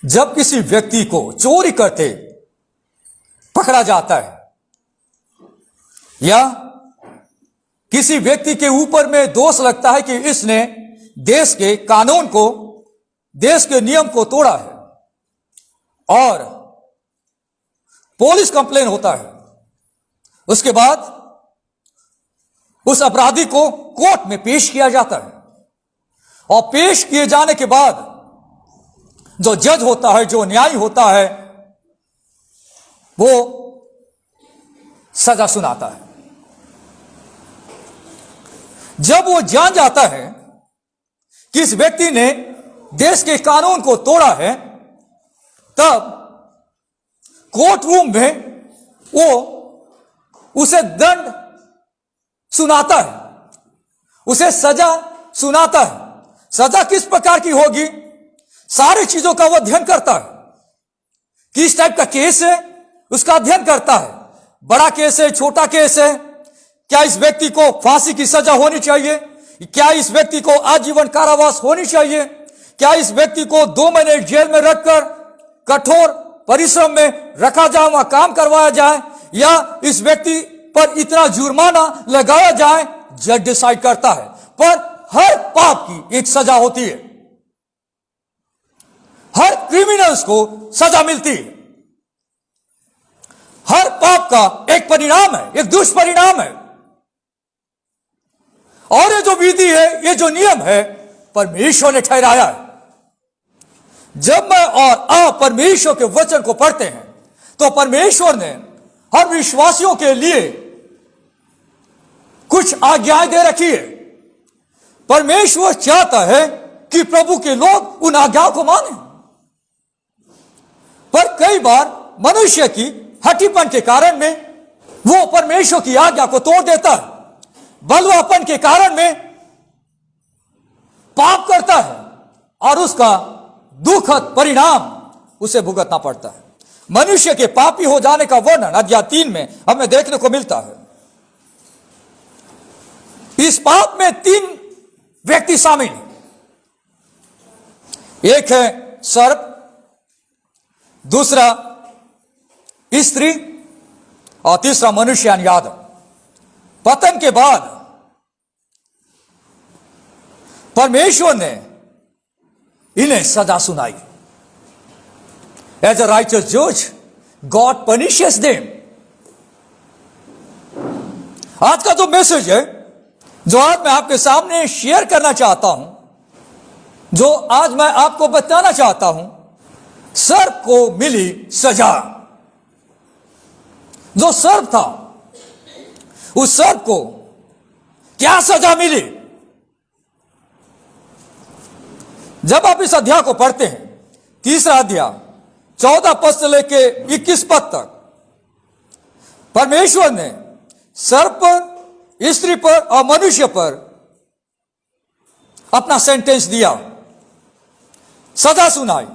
जब किसी व्यक्ति को चोरी करते पकड़ा जाता है या किसी व्यक्ति के ऊपर में दोष लगता है कि इसने देश के कानून को, देश के नियम को तोड़ा है और पुलिस कंप्लेन होता है, उसके बाद उस अपराधी को कोर्ट में पेश किया जाता है और पेश किए जाने के बाद जो जज होता है, जो न्यायी होता है, वो सजा सुनाता है। जब वो जान जाता है कि इस व्यक्ति ने देश के कानून को तोड़ा है, तब कोर्ट रूम में वो उसे दंड सुनाता है, उसे सजा सुनाता है। सजा किस प्रकार की होगी, सारी चीजों का वो अध्ययन करता है। किस टाइप का केस है उसका अध्ययन करता है, बड़ा केस है, छोटा केस है, क्या इस व्यक्ति को फांसी की सजा होनी चाहिए, क्या इस व्यक्ति को आजीवन कारावास होनी चाहिए, क्या इस व्यक्ति को 2 महीने जेल में रखकर कठोर परिश्रम में रखा जाए, वहां काम करवाया जाए, या इस व्यक्ति पर इतना जुर्माना लगाया जाए। जज डिसाइड करता है। पर हर पाप की एक सजा होती है, हर क्रिमिनल्स को सजा मिलती है, हर पाप का एक परिणाम है, एक दुष्परिणाम है। और ये जो विधि है, ये जो नियम है, परमेश्वर ने ठहराया है। जब मैं और आप परमेश्वर के वचन को पढ़ते हैं तो परमेश्वर ने हर विश्वासियों के लिए कुछ आज्ञाएं दे रखी है। परमेश्वर चाहता है कि प्रभु के लोग उन आज्ञाओं को माने, पर कई बार मनुष्य की हठीपन के कारण में वो परमेश्वर की आज्ञा को तोड़ देता है, बलवापन के कारण में पाप करता है और उसका दुखद परिणाम उसे भुगतना पड़ता है। मनुष्य के पापी हो जाने का वर्णन अध्याय 3 में हमें देखने को मिलता है। इस पाप में 3 व्यक्ति शामिल हैं। एक है सर्प, दूसरा स्त्री और तीसरा मनुष्य यानी आदम। पतन के बाद परमेश्वर ने इन्हें सजा सुनाई। एज अ राइचस जज गॉड पनिशेस देम। आज का जो मैसेज है, जो आज मैं आपके सामने शेयर करना चाहता हूं, जो आज मैं आपको बताना चाहता हूं, सर्प को मिली सजा। जो सर्प था, उस सर्प को क्या सजा मिली? जब आप इस अध्याय को पढ़ते हैं, 3रा अध्याय 14 पद से लेके 21 पद तक, परमेश्वर ने सर्प पर, स्त्री पर और मनुष्य पर अपना सेंटेंस दिया, सजा सुनाई।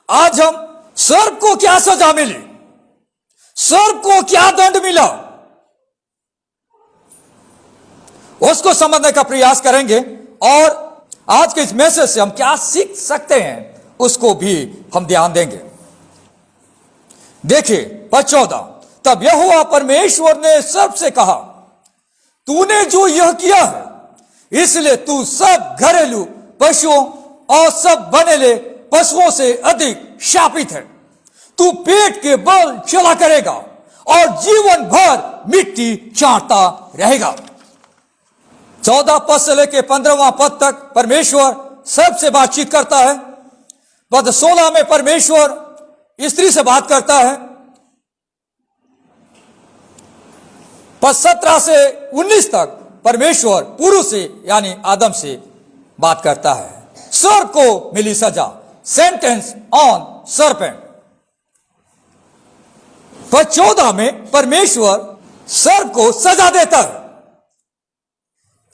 आज हम सर्प को क्या सजा मिली, सर्प को क्या दंड मिला, उसको समझने का प्रयास करेंगे और आज के इस मैसेज से हम क्या सीख सकते हैं उसको भी हम ध्यान देंगे। देखिए पद 14, तब यहोवा परमेश्वर ने सर्प से कहा, तूने जो यह किया है इसलिए तू सब घरेलू पशुओं और सब बनेले पशुओं से अधिक शापित है। तू पेट के बल चला करेगा और जीवन भर मिट्टी चाटता रहेगा। 14 पद से लेकर 15वां पद तक परमेश्वर सर्प से बातचीत करता है। पद 16 में परमेश्वर स्त्री से बात करता है। पद 17 से 19 तक परमेश्वर पुरुष से यानी आदम से बात करता है। सर्प को मिली सजा, सेंटेंस ऑन सर्पेंट। पद 14 में परमेश्वर सर्प को सजा देता है।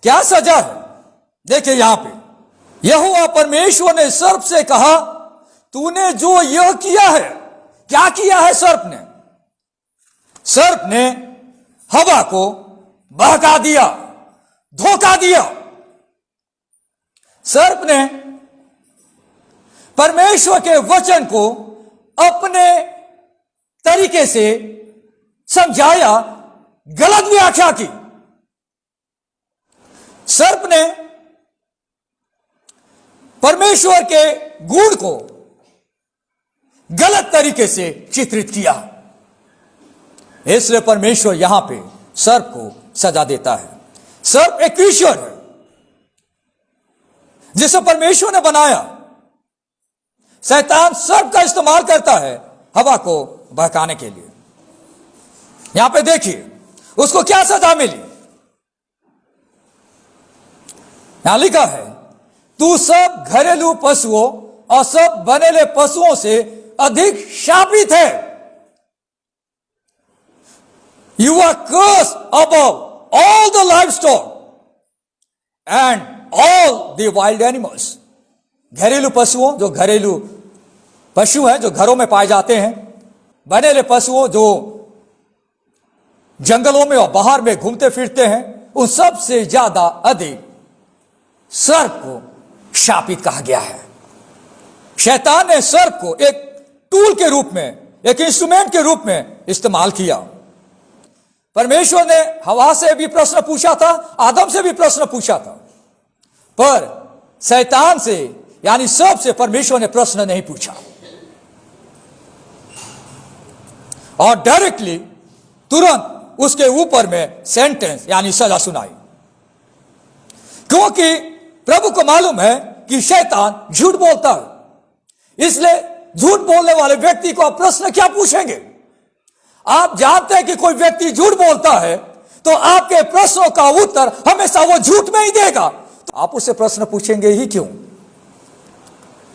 क्या सजा है? देखिए यहां पे, यहोवा परमेश्वर ने सर्प से कहा, तूने जो यह किया है। क्या किया है सर्प ने? सर्प ने हवा को बहका दिया, धोखा दिया। सर्प ने परमेश्वर के वचन को अपने तरीके से समझाया, गलत व्याख्या की। सर्प ने परमेश्वर के गुण को गलत तरीके से चित्रित किया, इसलिए परमेश्वर यहां पे सर्प को सजा देता है। सर्प एक क्रीचर है जिसे परमेश्वर ने बनाया। शैतान सर्प का इस्तेमाल करता है हवा को बहकाने के लिए। यहां पे देखिए उसको क्या सजा मिली। यहां लिखा है, तू सब घरेलू पशुओं और सब बनेले पशुओं से अधिक शापित है। You are cursed above all the livestock and all the wild animals। घरेलू पशुओं, जो घरेलू पशु हैं जो घरों में पाए जाते हैं, बनेले पशुओं जो जंगलों में और बाहर में घूमते फिरते हैं, उन सब से ज्यादा अधिक सर्प को शापित कहा गया है। शैतान ने सर्प को एक टूल के रूप में, एक इंस्ट्रूमेंट के रूप में इस्तेमाल किया। परमेश्वर ने हवा से भी प्रश्न पूछा था, आदम से भी प्रश्न पूछा था, पर शैतान से यानी सर्प से परमेश्वर ने प्रश्न नहीं पूछा और डायरेक्टली तुरंत उसके ऊपर में सेंटेंस यानी सजा सुनाई, क्योंकि प्रभु को मालूम है कि शैतान झूठ बोलता है। इसलिए झूठ बोलने वाले व्यक्ति को आप प्रश्न क्या पूछेंगे? आप जानते हैं कि कोई व्यक्ति झूठ बोलता है तो आपके प्रश्नों का उत्तर हमेशा वो झूठ में ही देगा, तो आप उससे प्रश्न पूछेंगे ही क्यों?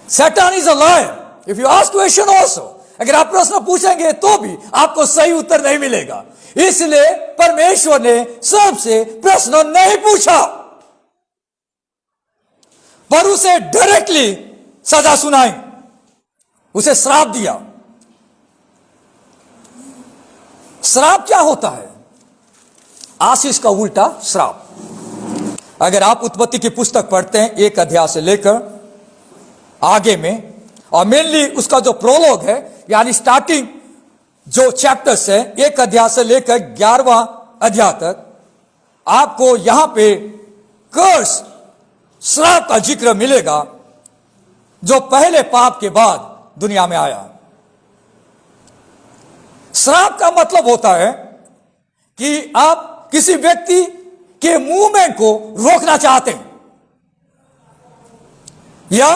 Satan is a liar। If you ask question also, अगर आप प्रश्न पूछेंगे तो भी आपको सही उत्तर नहीं मिलेगा। इसलिए परमेश्वर ने सबसे प्रश्न नहीं पूछा, पर उसे डायरेक्टली सजा सुनाई, उसे श्राप दिया। श्राप क्या होता है? आशीष का उल्टा श्राप। अगर आप उत्पत्ति की पुस्तक पढ़ते हैं 1 अध्याय से लेकर आगे में, और मेनली उसका जो प्रोलॉग है यानी स्टार्टिंग जो चैप्टर्स है 1 अध्याय से लेकर 11वां अध्याय तक, आपको यहां पे कर्स, श्राप का जिक्र मिलेगा जो पहले पाप के बाद दुनिया में आया। श्राप का मतलब होता है कि आप किसी व्यक्ति के मूवमेंट को रोकना चाहते हैं या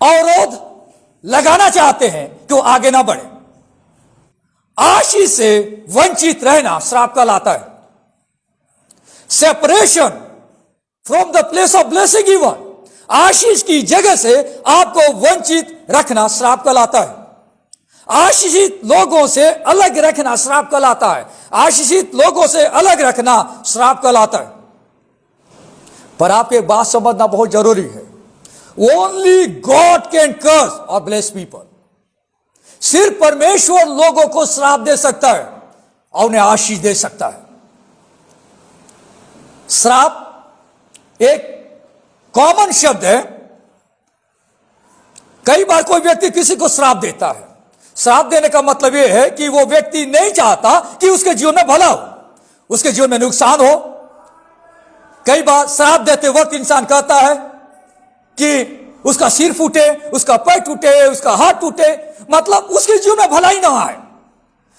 अवरोध लगाना चाहते हैं कि वो आगे ना बढ़े। आशीष से वंचित रहना श्राप कहलाता है। Separation from the place of blessing given, आशीष की जगह से आपको वंचित रखना श्राप कहलाता है। आशीषित लोगों से अलग रखना श्राप कहलाता है। आशीषित लोगों से अलग रखना श्राप कहलाता है। पर आपको एक बात समझना बहुत जरूरी है, ओनली गॉड कैन कर्स और ब्लेस पीपल। सिर्फ परमेश्वर लोगों को श्राप दे सकता है और उन्हें आशीष दे सकता है। श्राप एक कॉमन शब्द है। कई बार कोई व्यक्ति किसी को श्राप देता है। श्राप देने का मतलब यह है कि वो व्यक्ति नहीं चाहता कि उसके जीवन में भला हो, उसके जीवन में नुकसान हो। कई बार श्राप देते वक्त इंसान कहता है कि उसका सिर फूटे, उसका पैर टूटे, उसका हाथ टूटे, मतलब उसके जीवन में भलाई ना आए,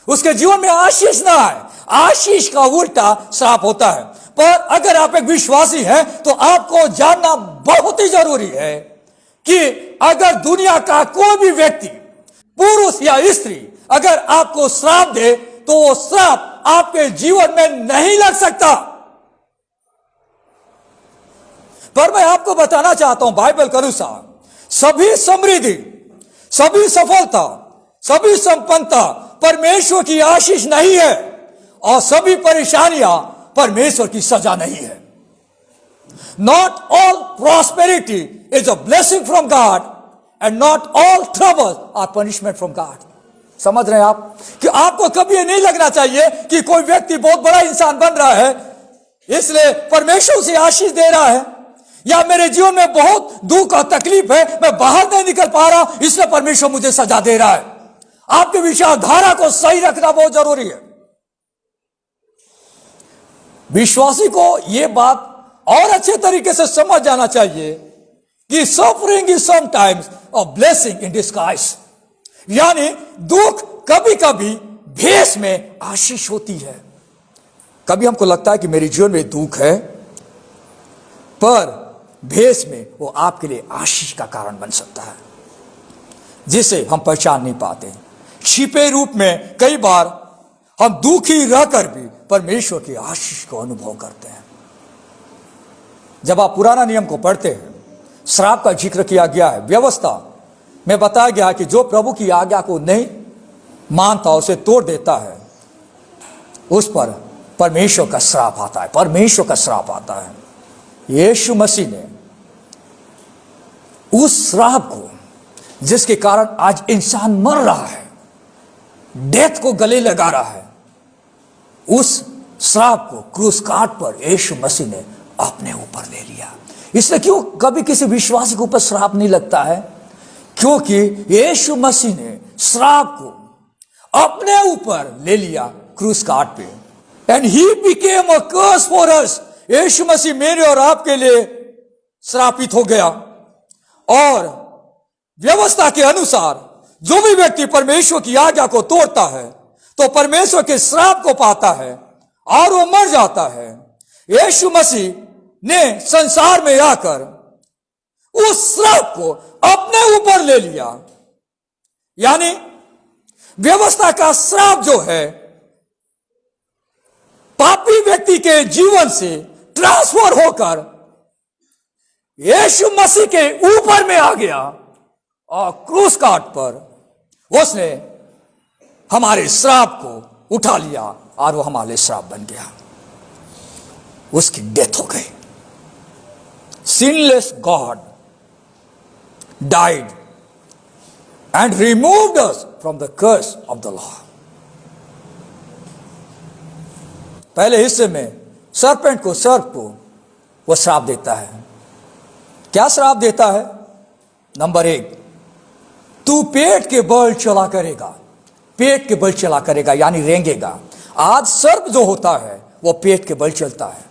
उसके जीवन में आशीष ना आए। आशीष का उल्टा श्राप होता है। पर अगर आप एक विश्वासी हैं तो आपको जानना बहुत ही जरूरी है कि अगर दुनिया का कोई भी व्यक्ति, पुरुष या स्त्री, अगर आपको श्राप दे तो वो श्राप आपके जीवन में नहीं लग सकता। पर मैं आपको बताना चाहता हूं बाइबल के अनुसार सभी समृद्धि, सभी सफलता, सभी संपन्नता परमेश्वर की आशीष नहीं है और सभी परेशानियां परमेश्वर की सजा नहीं है। Not all prosperity is a blessing from God and not all troubles are punishment from God। समझ रहे हैं आप कि आपको कभी ये नहीं लगना चाहिए कि कोई व्यक्ति बहुत बड़ा इंसान बन रहा है इसलिए परमेश्वर उसे आशीष दे रहा है, या मेरे जीवन में बहुत दुख और तकलीफ है, मैं बाहर नहीं निकल पा रहा, इसलिए परमेश्वर मुझे सजा दे रहा है। आपके विचारधारा को सही रखना बहुत जरूरी है। विश्वासी को यह बात और अच्छे तरीके से समझ जाना चाहिए कि suffering is sometimes a blessing in disguise, यानी दुख कभी कभी भेष में आशीष होती है। कभी हमको लगता है कि मेरे जीवन में दुख है, पर भेष में वो आपके लिए आशीष का कारण बन सकता है, जिसे हम पहचान नहीं पाते। छिपे रूप में कई बार हम दुखी रहकर भी परमेश्वर की आशीष को अनुभव करते हैं। जब आप पुराना नियम को पढ़ते हैं, श्राप का जिक्र किया गया है। व्यवस्था में बताया गया है कि जो प्रभु की आज्ञा को नहीं मानता, उसे तोड़ देता है, उस पर परमेश्वर का श्राप आता है। परमेश्वर का श्राप आता है। यीशु मसीह ने उस श्राप को, जिसके कारण आज इंसान मर रहा है, डेथ को गले लगा रहा है, उस श्राप को क्रूस काट पर यीशु मसीह ने अपने ऊपर ले लिया। इसलिए क्यों कभी किसी विश्वासी के ऊपर श्राप नहीं लगता है? क्योंकि यीशु मसीह ने श्राप को अपने ऊपर ले लिया क्रूस काट पे। And he became a curse for us. Yeshu Masih मेरे और आपके लिए श्रापित हो गया। और व्यवस्था के अनुसार जो भी व्यक्ति परमेश्वर की आज्ञा को तोड़ता है, तो परमेश्वर के श्राप को पाता है और वो मर जाता है। यीशु मसीह ने संसार में आकर उस श्राप को अपने ऊपर ले लिया। यानी व्यवस्था का श्राप जो है, पापी व्यक्ति के जीवन से ट्रांसफर होकर यीशु मसीह के ऊपर में आ गया, और क्रूस काट पर उसने हमारे श्राप को उठा लिया और वो हमारे श्राप बन गया। उसकी डेथ हो गई। Sinless God died and removed us from the curse of the law. पहले हिस्से में सर्पेंट को, सर्प को वो श्राप देता है। क्या श्राप देता है? नंबर 1, तू पेट के बल चला करेगा। पेट के बल चला करेगा यानी रेंगेगा। आज सर्प जो होता है वो पेट के बल चलता है,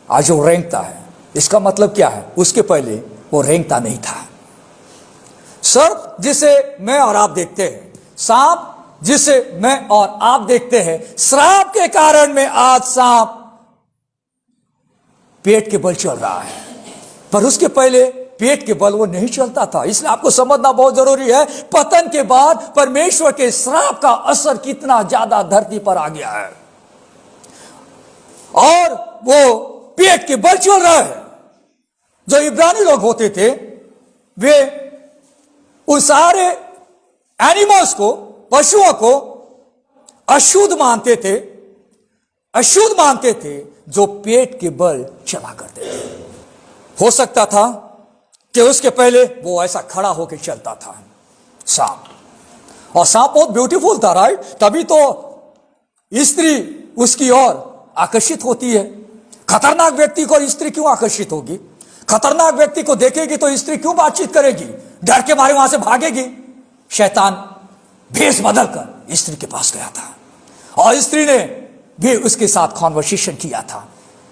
आज वो रेंगता है। इसका मतलब क्या है? उसके पहले वो रेंगता नहीं था। सर्प जिसे मैं और आप देखते हैं, सांप जिसे मैं और आप देखते हैं, श्राप के कारण में आज सांप पेट के बल चल रहा है, पर उसके पहले पेट के बल वो नहीं चलता था। इसलिए आपको समझना बहुत जरूरी है, पतन के बाद परमेश्वर के श्राप का असर कितना ज्यादा धरती पर आ गया है, और वो पेट के बल चल रहा है। जो इब्रानी लोग होते थे, वे उन सारे एनिमल्स को, पशुओं को अशुद्ध मानते थे, अशुद्ध मानते थे, जो पेट के बल चला करते थे। हो सकता था कि उसके पहले वो ऐसा खड़ा होकर चलता था, सांप। और सांप बहुत ब्यूटीफुल था, राइट? तभी तो स्त्री उसकी ओर आकर्षित होती है। खतरनाक व्यक्ति को स्त्री क्यों आकर्षित होगी? खतरनाक व्यक्ति को देखेगी तो स्त्री क्यों बातचीत करेगी? डर के मारे वहां से भागेगी। शैतान भेष बदलकर स्त्री के पास गया था, और स्त्री ने भी उसके साथ कॉन्वर्सेशन किया था,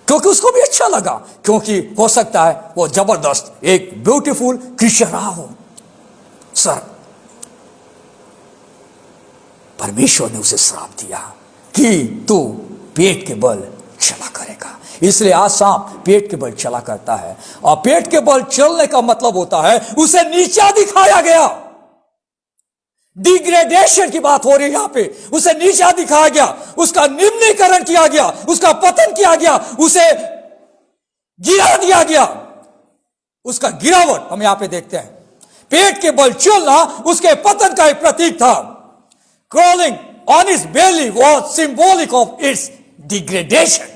क्योंकि उसको भी अच्छा लगा, क्योंकि हो सकता है वो जबरदस्त एक ब्यूटीफुल क्रिश्चियन रहा हो। सर, परमेश्वर ने उसे श्राप दिया कि तू पेट के बल चला करेगा। इसलिए आज सांप पेट के बल चला करता है, और पेट के बल चलने का मतलब होता है उसे नीचा दिखाया गया। डिग्रेडेशन की बात हो रही है यहां पे। उसे नीचा दिखाया गया, उसका निम्नीकरण किया गया, उसका पतन किया गया, उसे गिरा दिया गया। उसका गिरावट हम यहां पे देखते हैं। पेट के बल चलना उसके पतन का एक प्रतीक था। Crawling on his belly was symbolic of its degradation.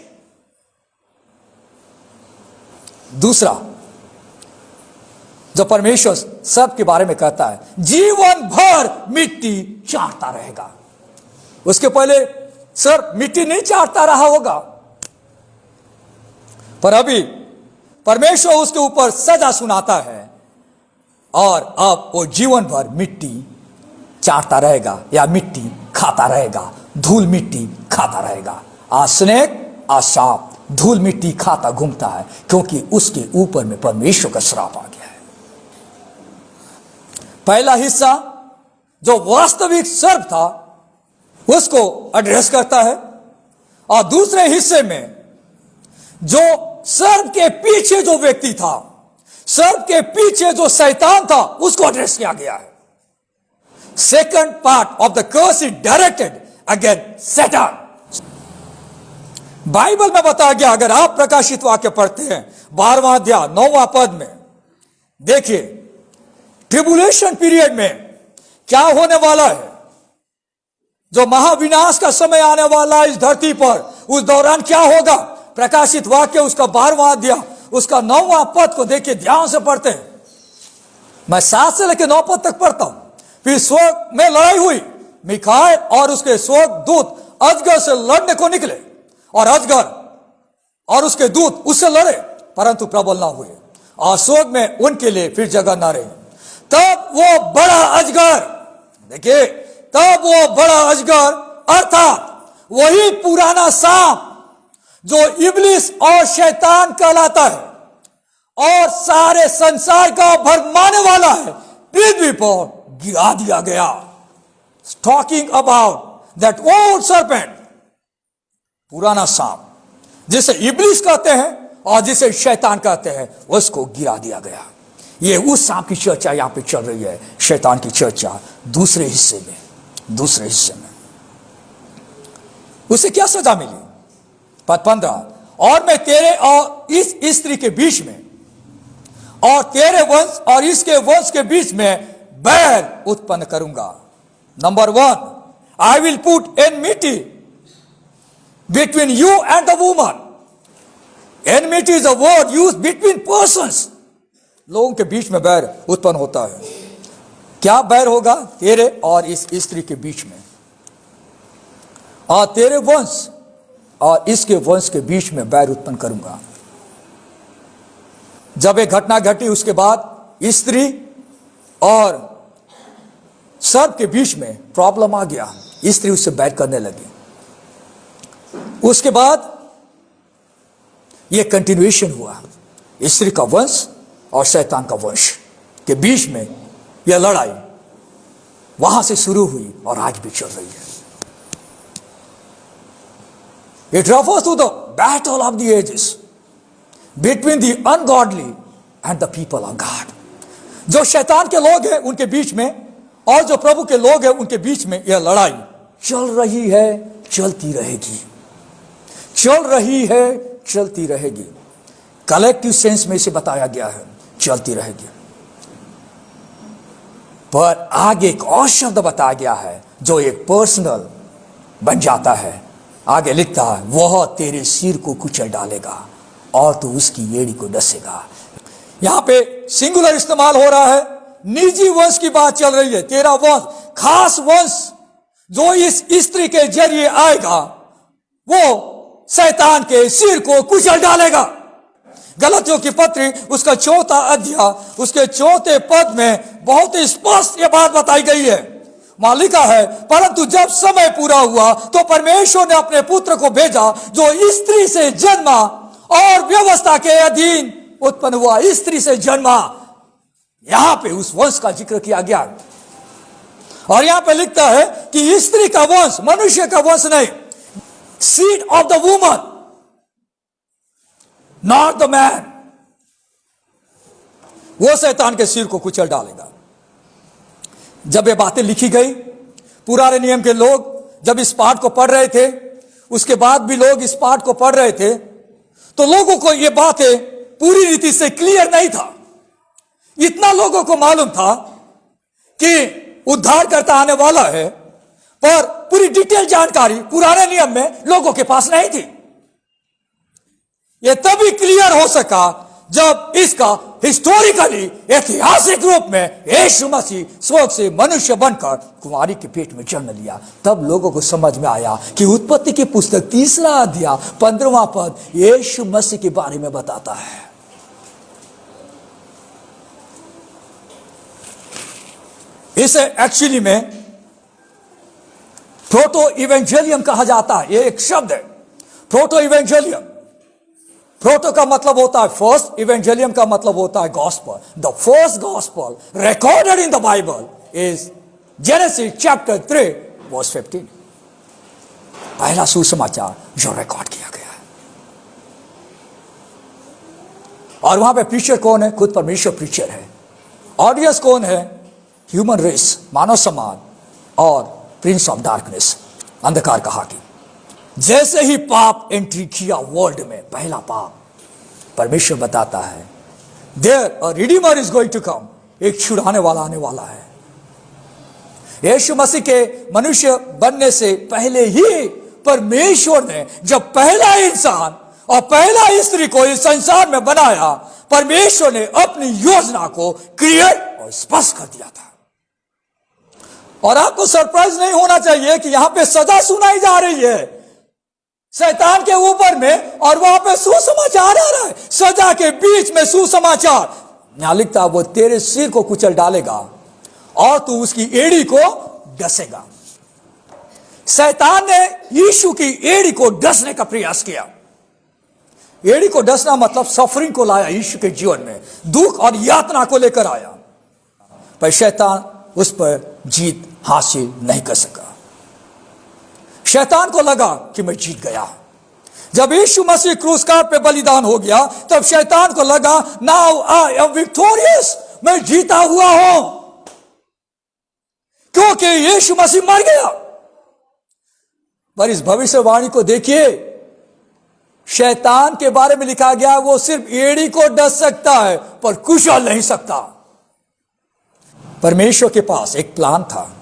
दूसरा जो परमेश्वर सब के बारे में कहता है, जीवन भर मिट्टी चाटता रहेगा। उसके पहले सर मिट्टी नहीं चाटता रहा होगा, पर अभी परमेश्वर उसके ऊपर सजा सुनाता है और अब वो जीवन भर मिट्टी चाटता रहेगा या मिट्टी खाता रहेगा, धूल मिट्टी खाता रहेगा। आज स्नेक, आज सांप धूल मिट्टी खाता घूमता है, क्योंकि उसके ऊपर में परमेश्वर का श्राप आ गया है। पहला हिस्सा जो वास्तविक सर्प था उसको एड्रेस करता है, और दूसरे हिस्से में जो सर्प के पीछे जो व्यक्ति था, सर्प के पीछे जो शैतान था, उसको एड्रेस किया गया है। Second part of the curse is directed against सैतान। बाइबल में बताया गया, अगर आप प्रकाशित वाक्य पढ़ते हैं 12वां अध्याय 9वां पद में, देखिए ट्रिबुलेशन पीरियड में क्या होने वाला है, जो महाविनाश का समय आने वाला है इस धरती पर, उस दौरान क्या होगा। प्रकाशित वाक्य उसका 12वां अध्याय उसका 9वां पद को देखिए, ध्यान से पढ़ते हैं। मैं 7 से लेकर 9 पद तक पढ़ता हूं। फिर स्वर्ग में लड़ाई हुई, मिखाएल और उसके स्वर्ग दूत अजगर से लड़ने को निकले, और अजगर और उसके दूत उससे लड़े, परंतु प्रबल ना हुए, और स्वर्ग में उनके लिए फिर जगह ना रही। तब वो बड़ा अजगर, देखिए, तब वो बड़ा अजगर अर्थात वही पुराना सांप जो इब्लिस और शैतान कहलाता है और सारे संसार का भरमाने वाला है, पृथ्वी पर गिरा दिया गया। Talking about that old serpent, पुराना सांप जिसे इब्लिस कहते हैं और जिसे शैतान कहते हैं, उसको गिरा दिया गया। ये उस सांप की चर्चा यहां पे चल रही है, शैतान की चर्चा दूसरे हिस्से में। दूसरे हिस्से में उसे क्या सजा मिली? पद 15, और मैं तेरे और इस स्त्री के बीच में और तेरे वंश और इसके वंश के बीच में बैर उत्पन्न करूंगा। Number 1, I will put enmity between you and the woman. Enmity is a word used between persons. लोगों के बीच में बैर उत्पन्न होता है। क्या बैर होगा? तेरे और इस स्त्री के बीच में, और तेरे वंश और इसके वंश के बीच में बैर उत्पन्न करूंगा। जब एक घटना घटी, उसके बाद स्त्री और सर्प के बीच में प्रॉब्लम आ गया, स्त्री उससे बैर करने लगी। उसके बाद यह कंटिन्यूएशन हुआ, स्त्री का वंश और शैतान का वंश के बीच में यह लड़ाई वहां से शुरू हुई और आज भी चल रही है। It refers to the battle of the ages between the ungodly and the people of God. जो शैतान के लोग हैं उनके बीच में और जो प्रभु के लोग हैं उनके बीच में यह लड़ाई चल रही है, चलती रहेगी, चल रही है, चलती रहेगी। कलेक्टिव सेंस में इसे बताया गया है, चलती रहेगी। पर आगे एक और शब्द बताया गया है जो एक पर्सनल बन जाता है। आगे लिखता है, वह तेरे सिर को कुचल डालेगा और तू उसकी एड़ी को डसेगा। यहां पे सिंगुलर इस्तेमाल हो रहा है, निजी वंश की बात चल रही है। तेरा वंश, खास वंश जो इस स्त्री के जरिए आएगा, वो शैतान के सिर को कुचल डालेगा। गलतियों की पत्री उसका 4था अध्याय उसके 4थे पद में बहुत ही स्पष्ट यह बात बताई गई है। वहां लिखा है, परंतु जब समय पूरा हुआ तो परमेश्वर ने अपने पुत्र को भेजा जो स्त्री से जन्मा और व्यवस्था के अधीन उत्पन्न हुआ। स्त्री से जन्मा, यहां पे उस वंश का जिक्र किया गया। और यहां पे लिखता है कि स्त्री का वंश, मनुष्य का वंश नहीं, seed of the woman, not the man, वो शैतान के सिर को कुचल डालेगा। जब ये बातें लिखी गई, पुराने नियम के लोग जब इस पाठ को पढ़ रहे थे, उसके बाद भी लोग इस पाठ को पढ़ रहे थे, तो लोगों को ये बातें पूरी रीति से क्लियर नहीं था। इतना लोगों को मालूम था कि उद्धारकर्ता आने वाला है, पर पूरी डिटेल जानकारी पुराने नियम में लोगों के पास नहीं थी। यह तभी क्लियर हो सका जब इसका हिस्टोरिकली ऐतिहासिक रूप में यीशु मसीह स्वर्ग से मनुष्य बनकर कुंवारी के पेट में जन्म लिया। तब लोगों को समझ में आया कि उत्पत्ति की पुस्तक 3 अध्याय 15वां पद यीशु मसीह के बारे में बताता है। इसे एक्चुअली में प्रोटो इवेंजेलियम कहा जाता है। ये एक शब्द है, प्रोटो इवेंजेलियम। प्रोटो का मतलब होता है फर्स्ट, इवेंजेलियम का मतलब होता है gospel. The first gospel recorded in the Bible is Genesis chapter 3 verse 15। पहला सुसमाचार जो रिकॉर्ड किया गया है। और वहां पे प्रीचर कौन है? खुद परमेश्वर प्रीचर है। ऑडियंस कौन है? ह्यूमन रेस, मानव समाज और प्रिंस ऑफ डार्कनेस, अंधकार का हाकिम। जैसे ही पाप एंट्री किया वर्ल्ड में, पहला पाप, परमेश्वर बताता है there a redeemer is going to come, एक छुड़ाने वाला आने वाला है। यीशु मसीह के मनुष्य बनने से पहले ही परमेश्वर ने जब पहला इंसान और पहला स्त्री को इस संसार में बनाया, परमेश्वर ने अपनी योजना को क्लियर और स्पष्ट कर दिया था। और आपको सरप्राइज नहीं होना चाहिए कि यहां पे सजा सुनाई जा रही है शैतान के ऊपर में, और वहां पे सुसमाचार आ रहा है। सजा के बीच में सुसमाचार। यहां लिखता है वो तेरे सिर को कुचल डालेगा और तू उसकी एड़ी को डसेगा। शैतान ने यीशु की एड़ी को डसने का प्रयास किया। एड़ी को डसना मतलब सफरिंग को लाया यीशु के जीवन में, दुख और यातना को लेकर आया, पर शैतान उस पर जीत हासिल नहीं कर सका। शैतान को लगा कि मैं जीत गया। जब यीशु मसीह क्रूस काट पे बलिदान हो गया, तब शैतान को लगा नाउ आई एम विक्टोरियस, मैं जीता हुआ हूं, क्योंकि यीशु मसीह मर गया। पर इस भविष्यवाणी को देखिए, शैतान के बारे में लिखा गया वो सिर्फ एड़ी को डस सकता है पर कुचल नहीं सकता। परमेश्वर के पास एक प्लान था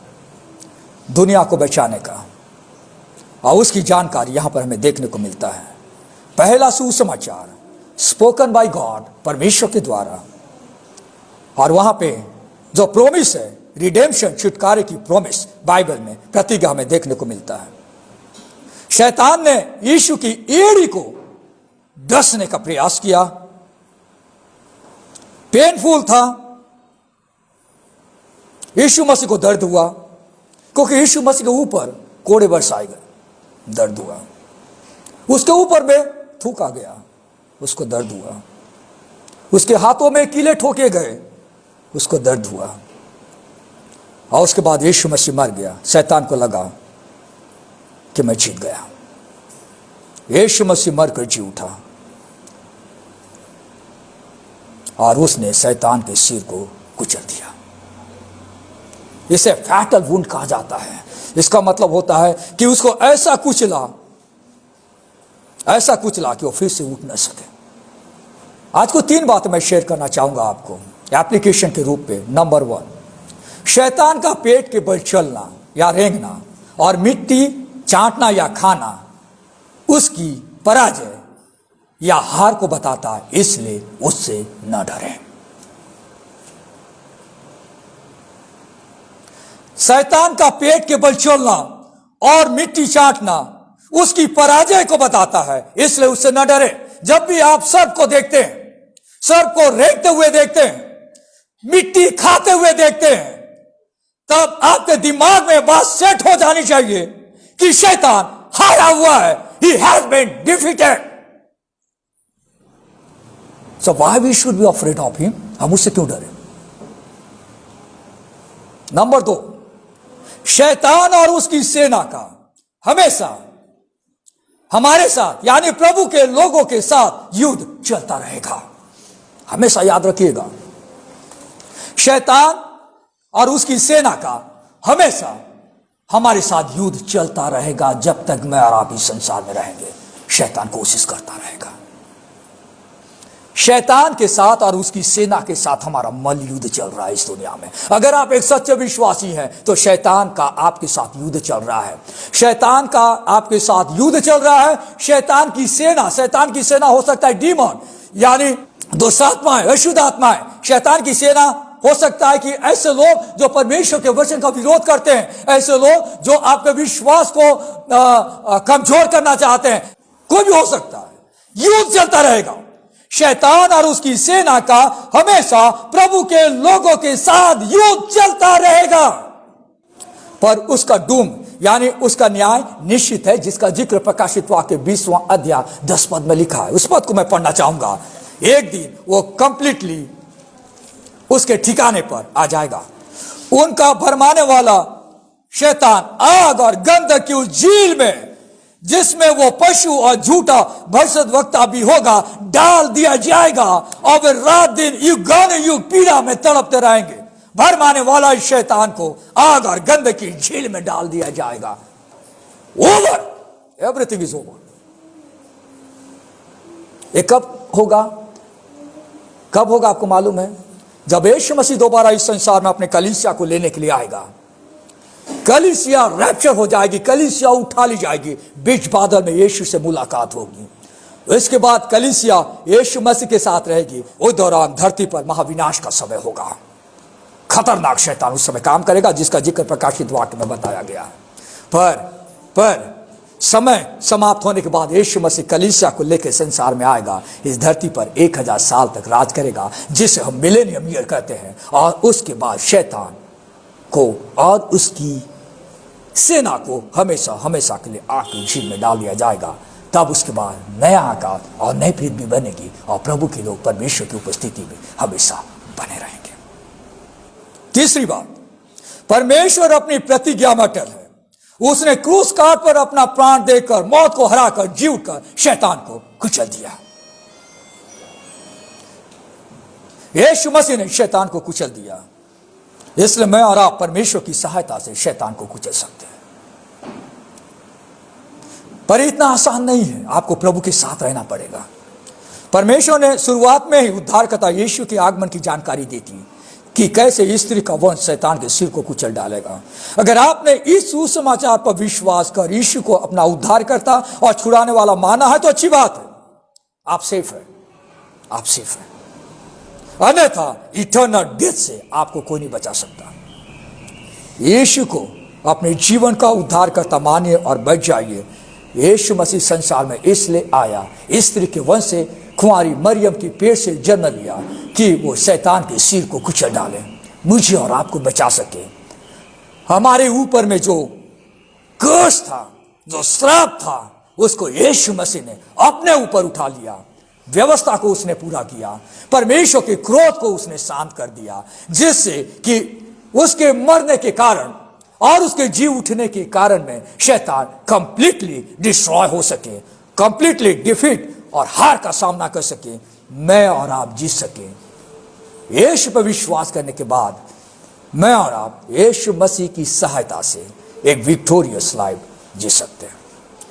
दुनिया को बचाने का, और उसकी जानकारी यहां पर हमें देखने को मिलता है। पहला सुसमाचार स्पोकन बाय गॉड, परमेश्वर के द्वारा, और वहां पे जो प्रोमिस है, रिडेम्पशन, छुटकारे की प्रोमिस बाइबल में प्रतिज्ञा हमें देखने को मिलता है। शैतान ने यीशु की एड़ी को डसने का प्रयास किया। पेनफुल था, यीशु मसीह को दर्द हुआ, क्योंकि यीशु मसीह के ऊपर कोड़े बरसाए गए, दर्द हुआ। उसके ऊपर में थूका गया, उसको दर्द हुआ। उसके हाथों में कीले ठोके गए, उसको दर्द हुआ। और उसके बाद यीशु मसीह मर गया। शैतान को लगा कि मैं जीत गया। यीशु मसीह मरकर जी उठा और उसने शैतान के सिर को कुचल दिया। इसे फैटल वुंड कहा जाता है। इसका मतलब होता है कि उसको ऐसा कुचला कि वो फिर से उठ न सके। आज को 3 बातें मैं शेयर करना चाहूंगा आपको एप्लीकेशन के रूप में। नंबर 1, शैतान का पेट के बल चलना या रेंगना और मिट्टी चाटना या खाना उसकी पराजय या हार को बताता है, इसलिए उससे न डरें। शैतान का पेट के बल चलना और मिट्टी चाटना उसकी पराजय को बताता है, इसलिए उससे न डरे। जब भी आप सर्प को देखते हैं, सर्प को रेंगते हुए देखते हैं, मिट्टी खाते हुए देखते हैं, तब आपके दिमाग में बात सेट हो जानी चाहिए कि शैतान हारा हुआ है। He has been defeated. So why we should be afraid of him? हम उससे क्यों डरें? नंबर 2, शैतान और उसकी सेना का हमेशा हमारे साथ यानी प्रभु के लोगों के साथ युद्ध चलता रहेगा। हमेशा याद रखिएगा, शैतान और उसकी सेना का हमेशा हमारे साथ युद्ध चलता रहेगा। जब तक मैं और आप इस संसार में रहेंगे, शैतान कोशिश करता रहेगा। शैतान के साथ और उसकी सेना के साथ हमारा मल युद्ध चल रहा है इस दुनिया में। अगर आप एक सच्चे विश्वासी हैं तो शैतान का आपके साथ युद्ध चल रहा है। शैतान का आपके साथ युद्ध चल रहा है। शैतान की सेना हो सकता है डीमन, यानी दुष्ट आत्माएं, अशुद्ध आत्माएं। शैतान की सेना हो सकता है कि ऐसे लोग जो परमेश्वर के वचन का विरोध करते हैं, ऐसे लोग जो आपके विश्वास को कमजोर करना चाहते हैं, कोई भी हो सकता है। युद्ध चलता रहेगा। शैतान और उसकी सेना का हमेशा प्रभु के लोगों के साथ युद्ध चलता रहेगा, पर उसका डूम यानी उसका न्याय निश्चित है, जिसका जिक्र प्रकाशित वाक्य 20वां अध्याय 10 पद में लिखा है। उस पद को मैं पढ़ना चाहूंगा। एक दिन वो कंप्लीटली उसके ठिकाने पर आ जाएगा। उनका भरमाने वाला शैतान आग और गंधक की उस झील में, जिसमें वो पशु और झूठा भविष्यद्वक्ता भी होगा, डाल दिया जाएगा और वे रात दिन युग पीड़ा में तड़पते रहेंगे। भरमाने वाला इस शैतान को आग और गंधक की झील में डाल दिया जाएगा। Over, everything is over. ये कब होगा? कब होगा आपको मालूम है? जब यीशु मसीह दोबारा इस संसार में अपने कलीसिया को लेने के लिए आएगा। कलीसिया रैप्चर हो जाएगी, कलीसिया उठा ली जाएगी, बीच बादल में यीशु से मुलाकात होगी। इसके बाद कलीसिया यीशु मसीह के साथ रहेगी। उस दौरान धरती पर महाविनाश का समय होगा। खतरनाक शैतान उस समय काम करेगा, जिसका जिक्र प्रकाशित वाक्य में बताया गया है। पर समय समाप्त होने के बाद यीशु मसीह कलीसिया को लेकर संसार में आएगा। इस धरती पर 1000 साल तक राज करेगा, जिसे हम मिलेनियम ईयर कहते हैं। और उसके बाद शैतान को और उसकी सेना को हमेशा हमेशा के लिए आग की झील में डाल दिया जाएगा। तब उसके बाद नया आकाश और नई पृथ्वी बनेगी और प्रभु के लोग परमेश्वर की उपस्थिति में हमेशा बने रहेंगे। तीसरी बात, परमेश्वर अपनी प्रतिज्ञा में अटल है। उसने क्रूस काट पर अपना प्राण देकर, मौत को हराकर, जी उठकर शैतान को कुचल दिया। यीशु मसीह ने शैतान को कुचल दिया, इसलिए मैं और आप परमेश्वर की सहायता से शैतान को कुचल सकते हैं। पर इतना आसान नहीं है, आपको प्रभु के साथ रहना पड़ेगा। परमेश्वर ने शुरुआत में ही उद्धारकर्ता यीशु के आगमन की जानकारी दी थी कि कैसे स्त्री का वंश शैतान के सिर को कुचल डालेगा। अगर आपने इस सुसमाचार पर विश्वास कर यीशु को अपना उद्धारकर्ता और छुड़ाने वाला माना है तो अच्छी बात है, आप सेफ है, आप सेफ है। अन्यथा इटर्नल डेथ से आपको कोई नहीं बचा सकता। यीशु को अपने जीवन का उद्धारकर्ता मानिए और बच जाइए। यीशु मसीह संसार में इसलिए आया, स्त्री के वंश से कुंवारी मरियम की पेट से जन्म लिया कि वो शैतान के सिर को कुचल डाले, मुझे और आपको बचा सके। हमारे ऊपर में जो कर्स था, जो श्राप था, उसको यीशु मसीह ने अपने ऊपर उठा लिया। व्यवस्था को उसने पूरा किया, परमेश्वर के क्रोध को उसने शांत कर दिया, जिससे कि उसके मरने के कारण और उसके जी उठने के कारण में शैतान कंप्लीटली डिस्ट्रॉय हो सके, कंप्लीटली डिफीट और हार का सामना कर सके, मैं और आप जीत सके। यीशु पर विश्वास करने के बाद मैं और आप यीशु मसीह की सहायता से एक विक्टोरियस लाइफ जी सकते हैं।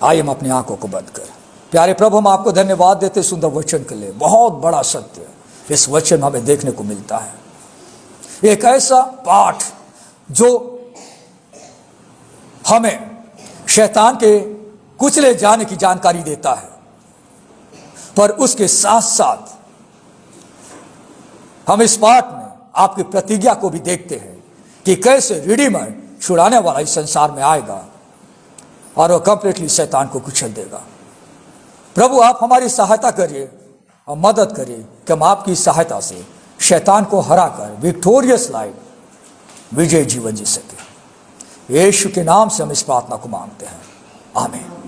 आइए हम अपनी आंखों को बंद करें। प्यारे प्रभु, हम आपको धन्यवाद देते सुंदर वचन के लिए। बहुत बड़ा सत्य इस वचन में हमें देखने को मिलता है। एक ऐसा पाठ जो हमें शैतान के कुचले जाने की जानकारी देता है, पर उसके साथ साथ हम इस पाठ में आपकी प्रतिज्ञा को भी देखते हैं कि कैसे रिडीमर, छुड़ाने वाला इस संसार में आएगा और वह कंप्लीटली शैतान को कुचल देगा। प्रभु, आप हमारी सहायता करिए और मदद करिए कि हम आपकी सहायता से शैतान को हराकर विक्टोरियस लाइफ, विजय जीवन जी सके। यीशु के नाम से हम इस प्रार्थना को मांगते हैं, आमीन।